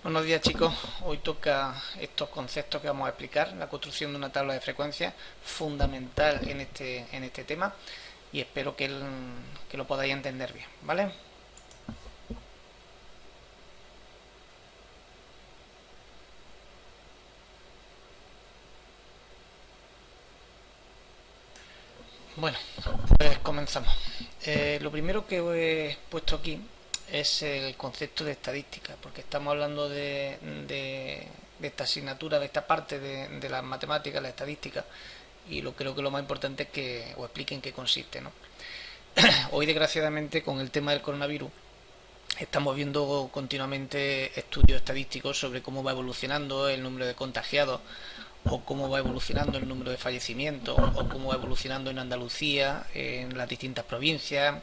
Buenos días, chicos. Hoy toca estos conceptos que vamos a explicar, la construcción de una tabla de frecuencias fundamental en este tema, y espero que lo podáis entender bien, ¿vale? Bueno, pues comenzamos. Lo primero que he puesto aquí es el concepto de estadística, porque estamos hablando de esta asignatura, de esta parte de las matemáticas, la estadística, y creo que lo más importante es que os expliquen qué consiste, ¿no? Hoy, desgraciadamente, con el tema del coronavirus, estamos viendo continuamente estudios estadísticos sobre cómo va evolucionando el número de contagiados, o cómo va evolucionando el número de fallecimientos, o cómo va evolucionando en Andalucía, en las distintas provincias,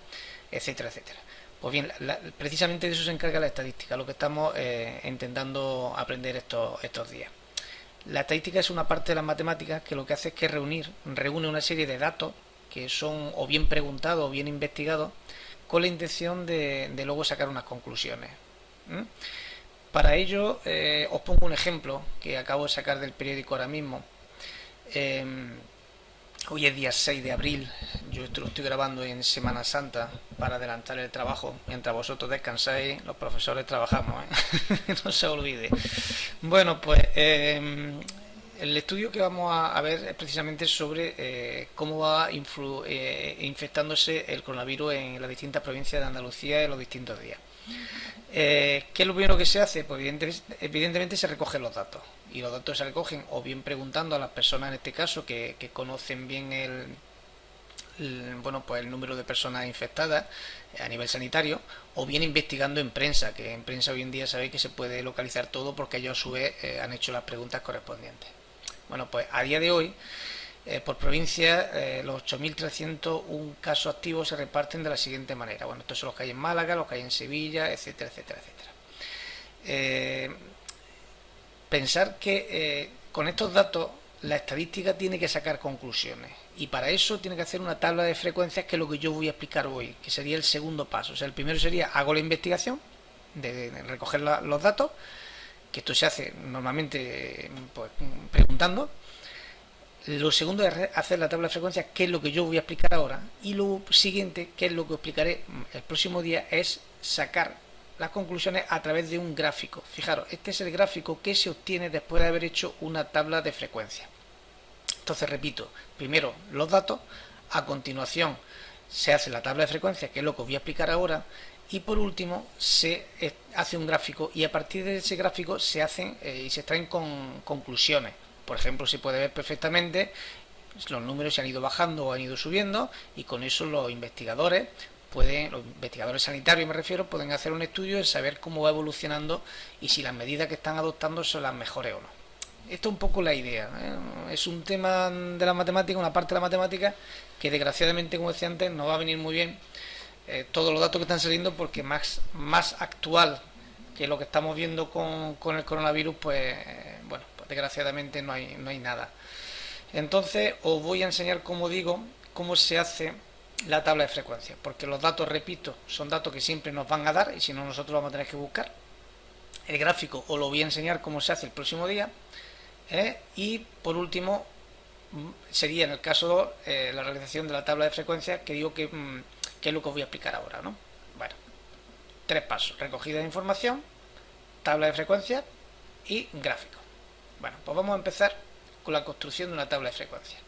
etcétera, etcétera. Pues bien, precisamente de eso se encarga la estadística, lo que estamos intentando aprender estos días. La estadística es una parte de las matemáticas que lo que hace es que reúne una serie de datos que son o bien preguntados o bien investigados con la intención de luego sacar unas conclusiones. ¿Mm? Para ello os pongo un ejemplo que acabo de sacar del periódico ahora mismo. Eh, Hoy es día 6 de abril, yo esto lo estoy grabando en Semana Santa para adelantar el trabajo. Mientras vosotros descansáis, los profesores trabajamos, ¿eh? No se olvide. Bueno, pues el estudio que vamos a ver es precisamente sobre cómo va infectándose el coronavirus en las distintas provincias de Andalucía en los distintos días. ¿Qué es lo primero que se hace? Pues evidentemente se recogen los datos, y los datos se recogen o bien preguntando a las personas, en este caso, que conocen bien pues el número de personas infectadas a nivel sanitario, o bien investigando en prensa, que en prensa hoy en día sabéis que se puede localizar todo porque ellos a su vez han hecho las preguntas correspondientes. Bueno, pues a día de hoy, por provincia, los 8.301 casos activos se reparten de la siguiente manera. Bueno, estos son los que hay en Málaga, los que hay en Sevilla, etcétera, etcétera, etcétera. Pensar que con estos datos la estadística tiene que sacar conclusiones, y para eso tiene que hacer una tabla de frecuencias, que es lo que yo voy a explicar hoy, que sería el segundo paso. O sea, el primero sería hago la investigación de recoger los datos, que esto se hace normalmente pues, preguntando. Lo segundo es hacer la tabla de frecuencias, que es lo que yo voy a explicar ahora, y lo siguiente, que es lo que explicaré el próximo día, es sacar las conclusiones a través de un gráfico. Fijaros, este es el gráfico que se obtiene después de haber hecho una tabla de frecuencias. Entonces, repito, primero los datos, a continuación se hace la tabla de frecuencias, que es lo que os voy a explicar ahora, y por último se hace un gráfico, y a partir de ese gráfico se hacen y se extraen conclusiones. Por ejemplo, se puede ver perfectamente los números se han ido bajando o han ido subiendo, y con eso los investigadores sanitarios me refiero, pueden hacer un estudio de saber cómo va evolucionando y si las medidas que están adoptando son las mejores o no. Esto es un poco la idea, ¿eh? Es un tema de la matemática, una parte de la matemática que desgraciadamente, como decía antes, no va a venir muy bien todos los datos que están saliendo, porque más actual que lo que estamos viendo con el coronavirus, pues bueno, pues desgraciadamente no hay nada. Entonces os voy a enseñar, como digo, cómo se hace la tabla de frecuencias, porque los datos, repito, son datos que siempre nos van a dar, y si no, nosotros vamos a tener que buscar. El gráfico os lo voy a enseñar cómo se hace el próximo día, y por último sería, en el caso la realización de la tabla de frecuencias, que digo que es lo que os voy a explicar ahora, ¿no? Bueno, 3 pasos: recogida de información, tabla de frecuencias y gráfico. Bueno, pues vamos a empezar con la construcción de una tabla de frecuencias,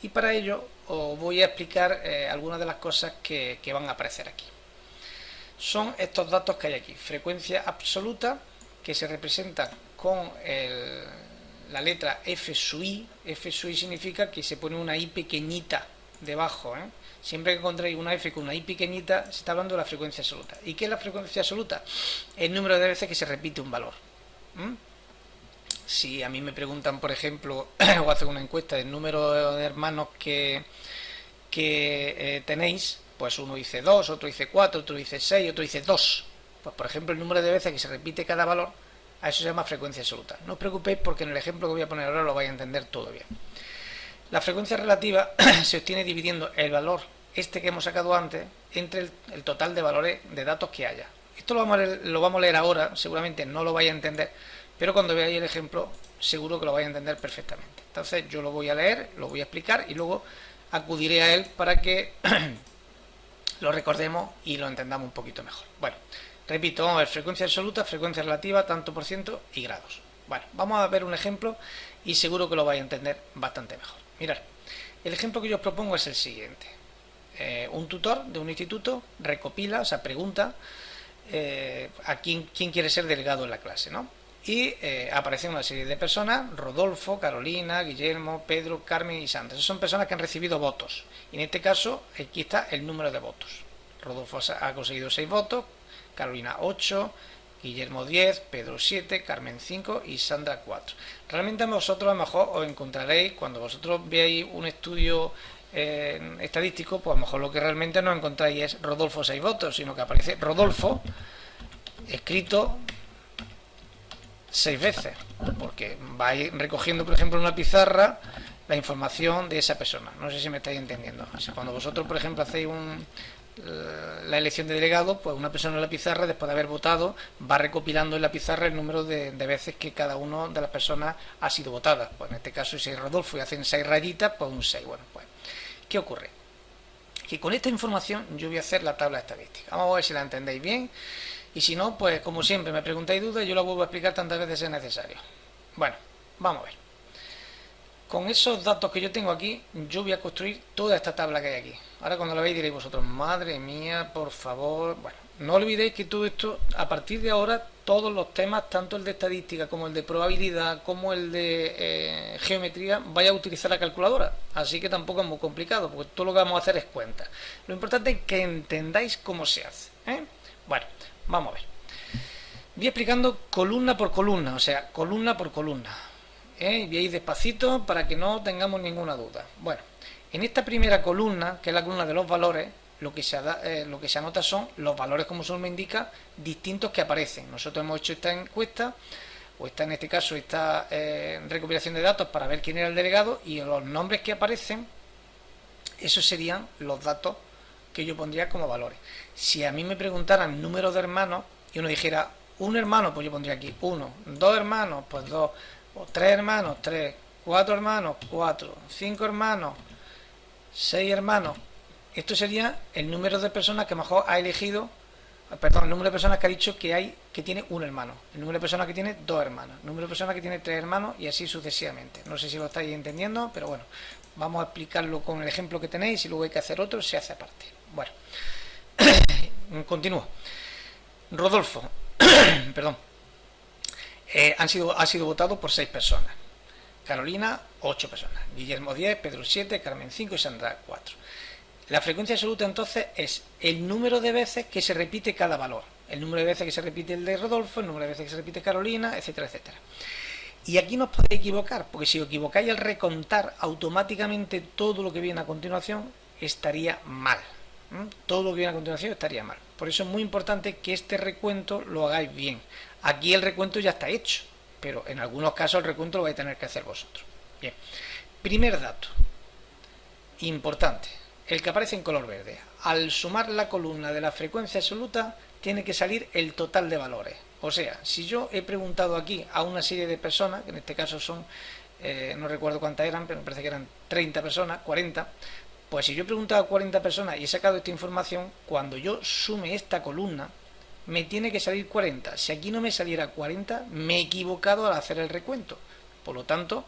y para ello os voy a explicar algunas de las cosas que van a aparecer aquí. Son estos datos que hay aquí: frecuencia absoluta, que se representa con la letra F sub i. F sub i significa que se pone una i pequeñita debajo, ¿eh? Siempre que encontréis una F con una i pequeñita, se está hablando de la frecuencia absoluta. ¿Y qué es la frecuencia absoluta? El número de veces que se repite un valor. Si a mí me preguntan, por ejemplo, o hacen una encuesta del número de hermanos que tenéis, pues uno dice 2, otro dice 4, otro dice 6, otro dice 2. Pues, por ejemplo, el número de veces que se repite cada valor, a eso se llama frecuencia absoluta. No os preocupéis, porque en el ejemplo que voy a poner ahora lo vais a entender todo bien. La frecuencia relativa se obtiene dividiendo el valor que hemos sacado antes entre el total de valores de datos que haya. Esto lo vamos a leer ahora, seguramente no lo vais a entender, pero cuando veáis el ejemplo seguro que lo vais a entender perfectamente. Entonces yo lo voy a leer, lo voy a explicar y luego acudiré a él para que lo recordemos y lo entendamos un poquito mejor. Bueno, repito, vamos a ver frecuencia absoluta, frecuencia relativa, tanto por ciento y grados. Bueno, vamos a ver un ejemplo y seguro que lo vais a entender bastante mejor. Mirad, el ejemplo que yo os propongo es el siguiente. Un tutor de un instituto recopila, o sea, pregunta a quién quiere ser delegado en la clase, ¿no? Y aparecen una serie de personas: Rodolfo, Carolina, Guillermo, Pedro, Carmen y Sandra. Esas son personas que han recibido votos. Y en este caso, aquí está el número de votos. Rodolfo ha conseguido 6 votos, Carolina 8, Guillermo 10, Pedro 7, Carmen 5 y Sandra 4. Realmente vosotros a lo mejor os encontraréis, cuando vosotros veáis un estudio estadístico, pues a lo mejor lo que realmente no encontráis es Rodolfo 6 votos, sino que aparece Rodolfo escrito 6 veces, porque vais recogiendo, por ejemplo, en una pizarra la información de esa persona. No sé si me estáis entendiendo. O sea, cuando vosotros, por ejemplo, hacéis la elección de delegado, pues una persona en la pizarra, después de haber votado, va recopilando en la pizarra el número de veces que cada una de las personas ha sido votada. Pues en este caso, si es Rodolfo y hacen 6 rayitas, pues un 6. Bueno, pues, ¿qué ocurre? Que con esta información yo voy a hacer la tabla estadística. Vamos a ver si la entendéis bien. Y si no, pues como siempre me preguntáis dudas, yo la vuelvo a explicar tantas veces sea necesario. Bueno, vamos a ver. Con esos datos que yo tengo aquí, yo voy a construir toda esta tabla que hay aquí. Ahora cuando la veis diréis vosotros, madre mía, por favor. Bueno, no olvidéis que todo esto, a partir de ahora, todos los temas, tanto el de estadística como el de probabilidad, como el de geometría, vais a utilizar la calculadora. Así que tampoco es muy complicado, porque todo lo que vamos a hacer es cuenta. Lo importante es que entendáis cómo se hace, ¿eh? Bueno, vamos a ver. Voy explicando columna por columna, o sea, columna por columna. Y voy a ir despacito para que no tengamos ninguna duda. Bueno, en esta primera columna, que es la columna de los valores, lo que se anota son los valores, como su nombre indica, distintos que aparecen. Nosotros hemos hecho esta encuesta, o en este caso esta recopilación de datos para ver quién era el delegado, y los nombres que aparecen, esos serían los datos que yo pondría como valores. Si a mí me preguntaran número de hermanos y uno dijera un hermano, pues yo pondría aquí 1, 2 hermanos, pues 2, o 3 hermanos, 3, 4 hermanos, 4, 5 hermanos, 6 hermanos. Esto sería el número de personas que mejor ha elegido, perdón, el número de personas que ha dicho que tiene un hermano, el número de personas que tiene 2 hermanos, el número de personas que tiene 3 hermanos y así sucesivamente. No sé si lo estáis entendiendo, pero bueno, vamos a explicarlo con el ejemplo que tenéis. Si luego hay que hacer otro, se hace aparte. Bueno, continúo. Rodolfo, perdón, ha sido votado por 6 personas. Carolina, 8 personas. Guillermo 10, Pedro 7, Carmen 5 y Sandra 4. La frecuencia absoluta entonces es el número de veces que se repite cada valor. El número de veces que se repite el de Rodolfo, el número de veces que se repite Carolina, etcétera, etcétera. Y aquí no os podéis equivocar, porque si os equivocáis al recontar automáticamente todo lo que viene a continuación, estaría mal. Todo lo que viene a continuación estaría mal. Por eso es muy importante que este recuento lo hagáis bien. Aquí el recuento ya está hecho, pero en algunos casos el recuento lo vais a tener que hacer vosotros. Bien, primer dato importante, el que aparece en color verde. Al sumar la columna de la frecuencia absoluta tiene que salir el total de valores. O sea, si yo he preguntado aquí a una serie de personas, que en este caso son, no recuerdo cuántas eran, pero me parece que eran 30 personas, 40, pues si yo he preguntado a 40 personas y he sacado esta información, cuando yo sume esta columna, me tiene que salir 40. Si aquí no me saliera 40, me he equivocado al hacer el recuento. Por lo tanto,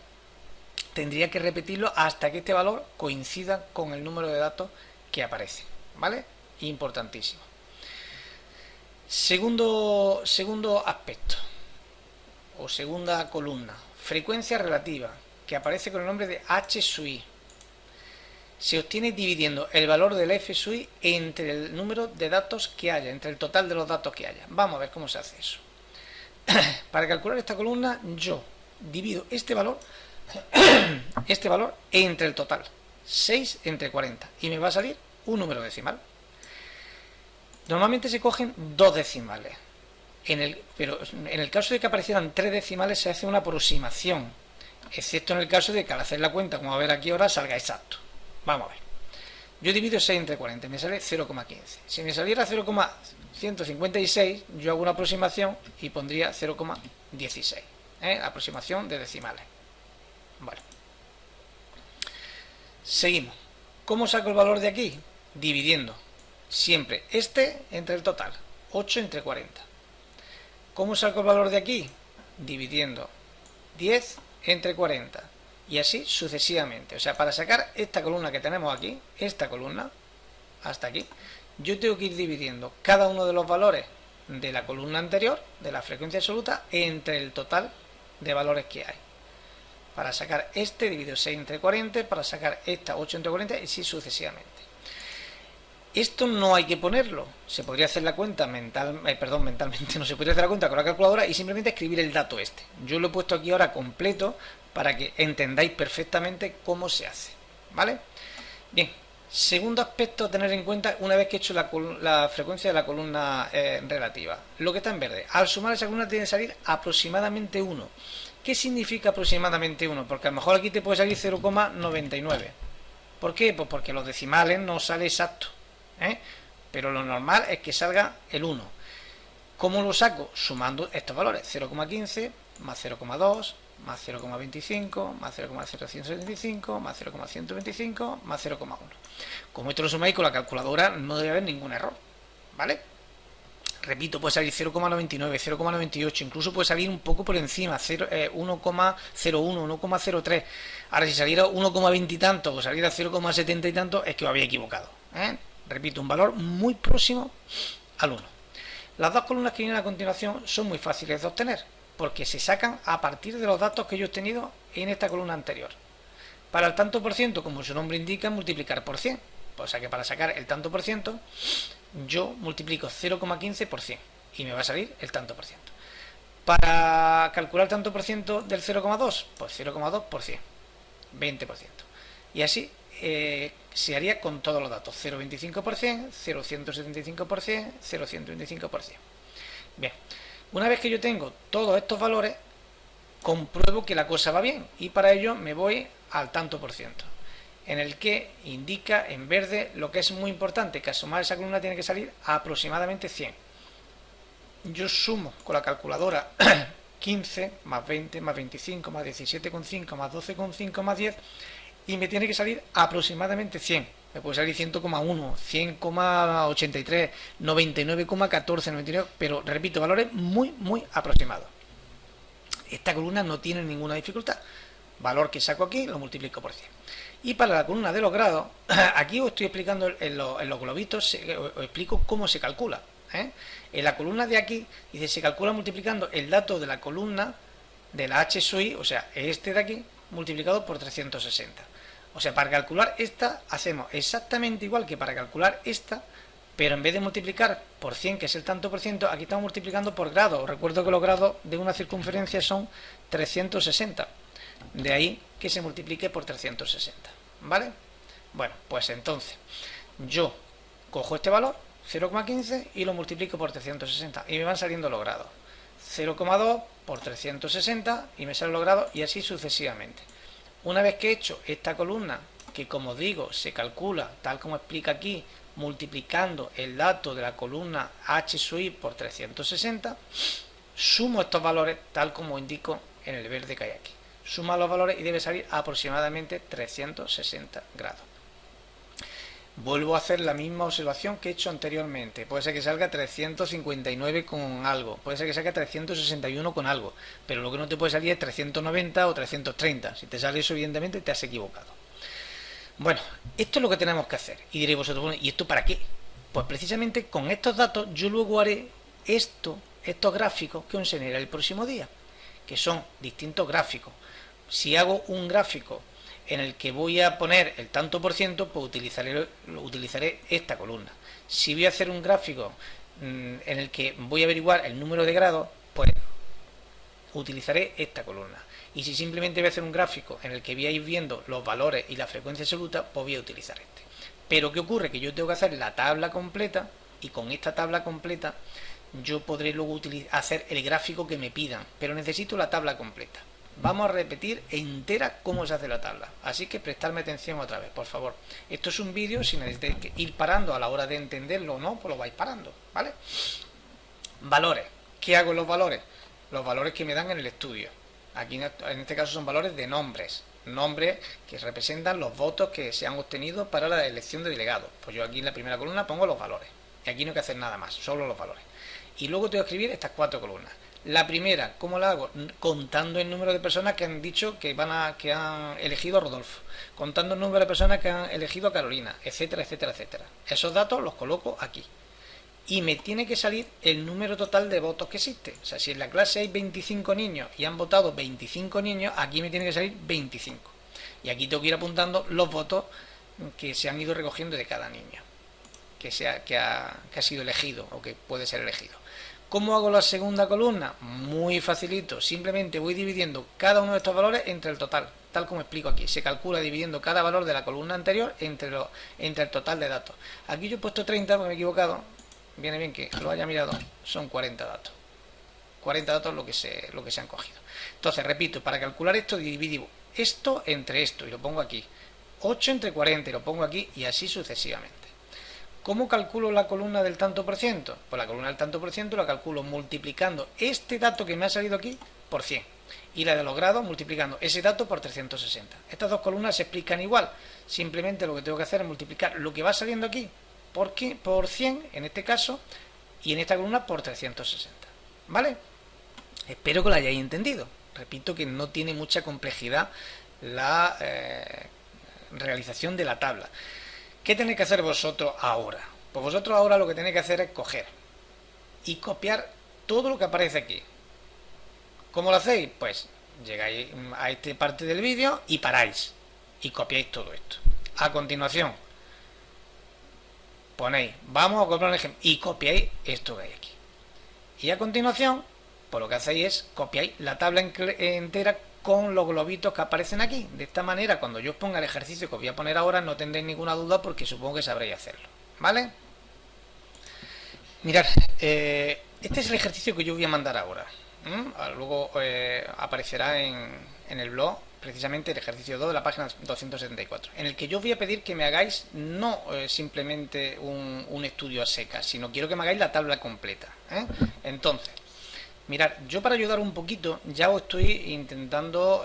tendría que repetirlo hasta que este valor coincida con el número de datos que aparece. ¿Vale? Importantísimo. Segundo aspecto, o segunda columna, frecuencia relativa, que aparece con el nombre de H sub i. Se obtiene dividiendo el valor del f sub i entre el número de datos que haya, entre el total de los datos que haya. Vamos a ver cómo se hace eso. Para calcular esta columna, yo divido este valor entre el total, 6 entre 40, y me va a salir un número decimal. Normalmente se cogen 2 decimales, pero en el caso de que aparecieran 3 decimales se hace una aproximación, excepto en el caso de que al hacer la cuenta, como a ver aquí ahora, salga exacto. Vamos a ver. Yo divido 6 entre 40, me sale 0,15. Si me saliera 0,156, yo hago una aproximación y pondría 0,16. Aproximación de decimales. Bueno. Seguimos. ¿Cómo saco el valor de aquí? Dividiendo siempre este entre el total. 8 entre 40. ¿Cómo saco el valor de aquí? Dividiendo 10 entre 40. Y así sucesivamente. O sea, para sacar esta columna que tenemos aquí, esta columna, hasta aquí, yo tengo que ir dividiendo cada uno de los valores de la columna anterior, de la frecuencia absoluta, entre el total de valores que hay. Para sacar este, divido 6 entre 40, para sacar esta 8 entre 40 y así sucesivamente. Esto no hay que ponerlo, se podría hacer la cuenta mentalmente no se podría hacer la cuenta con la calculadora y simplemente escribir el dato este. Yo lo he puesto aquí ahora completo para que entendáis perfectamente cómo se hace, ¿vale? Bien, segundo aspecto a tener en cuenta una vez que he hecho la frecuencia de la columna relativa. Lo que está en verde, al sumar esa columna tiene que salir aproximadamente 1. ¿Qué significa aproximadamente 1? Porque a lo mejor aquí te puede salir 0,99. ¿Por qué? Pues porque los decimales no sale exacto. Pero lo normal es que salga el 1. ¿Cómo lo saco? Sumando estos valores, 0,15 más 0,2 más 0,25 más 0,0175 más 0,125 más 0,1. Como esto lo sumáis con la calculadora no debe haber ningún error, ¿vale? Repito, puede salir 0,99, 0,98, incluso puede salir un poco por encima, 1,01, 1,03. Ahora si saliera 1,20 y tanto o saliera 0,70 y tanto es que os había equivocado, Repito, un valor muy próximo al 1. Las dos columnas que vienen a continuación son muy fáciles de obtener, porque se sacan a partir de los datos que yo he obtenido en esta columna anterior. Para el tanto por ciento, como su nombre indica, multiplicar por 100. O sea que para sacar el tanto por ciento, yo multiplico 0,15 por 100 y me va a salir el tanto por ciento. Para calcular el tanto por ciento del 0,2, pues 0,2 por 100, 20%. Y así se haría con todos los datos, 0,25%, 0,175%, 0,125%. Bien, una vez que yo tengo todos estos valores, compruebo que la cosa va bien y para ello me voy al tanto por ciento, en el que indica en verde lo que es muy importante, que al sumar esa columna tiene que salir aproximadamente 100. Yo sumo con la calculadora 15 más 20 más 25 más 17,5 más 12,5 más 10 y me tiene que salir aproximadamente 100. Me puede salir 100,1, 100,83, 99,14, 99, pero repito, valores muy, muy aproximados. Esta columna no tiene ninguna dificultad. Valor que saco aquí lo multiplico por 100. Y para la columna de los grados, aquí os estoy explicando en los globitos, os explico cómo se calcula. En la columna de aquí, dice, se calcula multiplicando el dato de la columna de la H sub i, o sea, este de aquí, multiplicado por 360. O sea, para calcular esta, hacemos exactamente igual que para calcular esta, pero en vez de multiplicar por 100, que es el tanto por ciento, aquí estamos multiplicando por grados. Os recuerdo que los grados de una circunferencia son 360. De ahí que se multiplique por 360, ¿vale? Bueno, pues entonces yo cojo este valor, 0,15, y lo multiplico por 360 y me van saliendo los grados. 0,2 por 360 y me salen los grados y así sucesivamente. Una vez que he hecho esta columna, que como digo se calcula tal como explica aquí, multiplicando el dato de la columna H sub i por 360, sumo estos valores tal como indico en el verde que hay aquí. Suma los valores y debe salir aproximadamente 360 grados. Vuelvo a hacer la misma observación que he hecho anteriormente. Puede ser que salga 359 con algo, puede ser que salga 361 con algo, pero lo que no te puede salir es 390 o 330. Si te sale eso, evidentemente te has equivocado. Bueno, esto es lo que tenemos que hacer. Y diréis vosotros, bueno, ¿y esto para qué? Pues precisamente con estos datos yo luego haré estos gráficos que os enseñaré el próximo día, que son distintos gráficos. Si hago un gráfico en el que voy a poner el tanto por ciento, pues utilizaré esta columna. Si voy a hacer un gráfico en el que voy a averiguar el número de grados, pues utilizaré esta columna. Y si simplemente voy a hacer un gráfico en el que voy a ir viendo los valores y la frecuencia absoluta, pues voy a utilizar este. Pero ¿qué ocurre? Que yo tengo que hacer la tabla completa y con esta tabla completa yo podré luego hacer el gráfico que me pidan, pero necesito la tabla completa. vamos a repetir entera cómo se hace la tabla. Así que prestarme atención otra vez, por favor. Esto es un vídeo, si necesitáis ir parando a la hora de entenderlo o no, pues lo vais parando, ¿vale? Valores. ¿Qué hago en los valores? Los valores que me dan en el estudio. Aquí en este caso son valores de nombres. Nombres que representan los votos que se han obtenido para la elección de delegados. Pues yo aquí en la primera columna pongo los valores. Y aquí no hay que hacer nada más, solo los valores. Y luego tengo que escribir estas 4 columnas. La primera, ¿cómo la hago? Contando el número de personas que han dicho que han elegido a Rodolfo. Contando el número de personas que han elegido a Carolina, etcétera, etcétera, etcétera. Esos datos los coloco aquí. Y me tiene que salir el número total de votos que existe. O sea, si en la clase hay 25 niños y han votado 25 niños, aquí me tiene que salir 25. Y aquí tengo que ir apuntando los votos que se han ido recogiendo de cada niño que ha sido elegido o que puede ser elegido. ¿Cómo hago la segunda columna? Muy facilito. Simplemente voy dividiendo cada uno de estos valores entre el total, tal como explico aquí. Se calcula dividiendo cada valor de la columna anterior entre el total de datos. Aquí yo he puesto 30 porque me he equivocado. Viene bien que lo haya mirado. Son 40 datos. 40 datos lo que se han cogido. Entonces, repito, para calcular esto divido esto entre esto y lo pongo aquí. 8 entre 40 y lo pongo aquí y así sucesivamente. ¿Cómo calculo la columna del tanto por ciento? Pues la columna del tanto por ciento la calculo multiplicando este dato que me ha salido aquí por 100 y la de los grados multiplicando ese dato por 360. Estas dos columnas se explican igual, simplemente lo que tengo que hacer es multiplicar lo que va saliendo aquí por 100 en este caso y en esta columna por 360. ¿Vale? Espero que lo hayáis entendido. Repito que no tiene mucha complejidad la realización de la tabla. ¿Qué tenéis que hacer vosotros ahora? Pues vosotros ahora lo que tenéis que hacer es coger y copiar todo lo que aparece aquí. ¿Cómo lo hacéis? Pues llegáis a esta parte del vídeo y paráis y copiáis todo esto. A continuación ponéis, vamos a copiar un ejemplo, y copiáis esto que hay aquí. Y a continuación, pues lo que hacéis es copiáis la tabla entera con los globitos que aparecen aquí. De esta manera, cuando yo os ponga el ejercicio que os voy a poner ahora, no tendréis ninguna duda porque supongo que sabréis hacerlo. ¿Vale? Mirad, este es el ejercicio que yo voy a mandar ahora. Luego aparecerá en el blog precisamente el ejercicio 2 de la página 274, en el que yo os voy a pedir que me hagáis no simplemente un estudio a secas, sino quiero que me hagáis la tabla completa. Entonces, mirad, yo para ayudar un poquito ya os estoy intentando,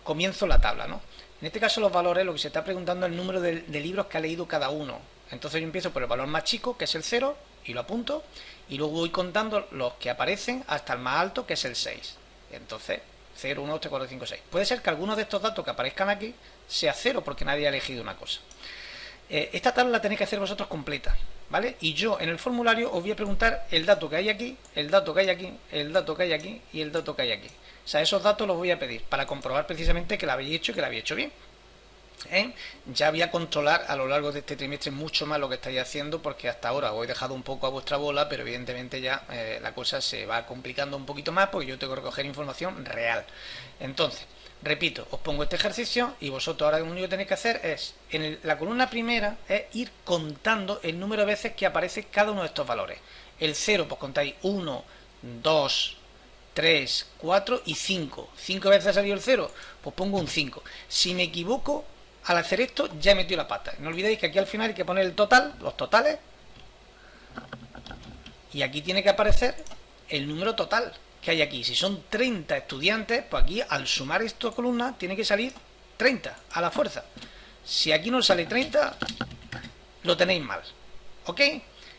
comienzo la tabla, ¿no? En este caso los valores, lo que se está preguntando es el número de libros que ha leído cada uno. Entonces yo empiezo por el valor más chico, que es el 0, y lo apunto, y luego voy contando los que aparecen hasta el más alto, que es el 6. Entonces, 0, 1, 2, 3, 4, 5, 6. Puede ser que algunos de estos datos que aparezcan aquí sea 0 porque nadie ha elegido una cosa. Esta tabla la tenéis que hacer vosotros completa, ¿vale? Y yo en el formulario os voy a preguntar el dato que hay aquí, el dato que hay aquí, el dato que hay aquí y el dato que hay aquí. O sea, esos datos los voy a pedir para comprobar precisamente que lo habéis hecho y que lo habéis hecho bien. Ya voy a controlar a lo largo de este trimestre mucho más lo que estáis haciendo, porque hasta ahora os he dejado un poco a vuestra bola, pero evidentemente ya la cosa se va complicando un poquito más porque yo tengo que recoger información real. Entonces, repito, os pongo este ejercicio y vosotros ahora lo único que tenéis que hacer es, en la columna primera, es ir contando el número de veces que aparece cada uno de estos valores. El 0, pues contáis 1, 2, 3, 4 y 5. 5 veces ha salido el 0, pues pongo un 5. Si me equivoco, al hacer esto ya he metido la pata. No olvidéis que aquí al final hay que poner el total, los totales, y aquí tiene que aparecer el número total que hay aquí. Si son 30 estudiantes, pues aquí al sumar esta columna tiene que salir 30 a la fuerza. Si aquí no sale 30, lo tenéis mal. ¿Ok?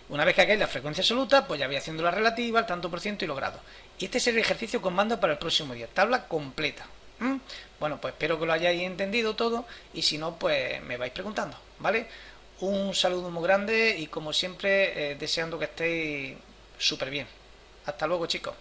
Una vez que hagáis la frecuencia absoluta, pues ya voy haciendo la relativa, el tanto por ciento y los grados. Y este es el ejercicio que os mando para el próximo día. Tabla completa. Bueno, pues espero que lo hayáis entendido todo y si no, pues me vais preguntando, ¿vale? Un saludo muy grande y como siempre deseando que estéis súper bien. Hasta luego, chicos.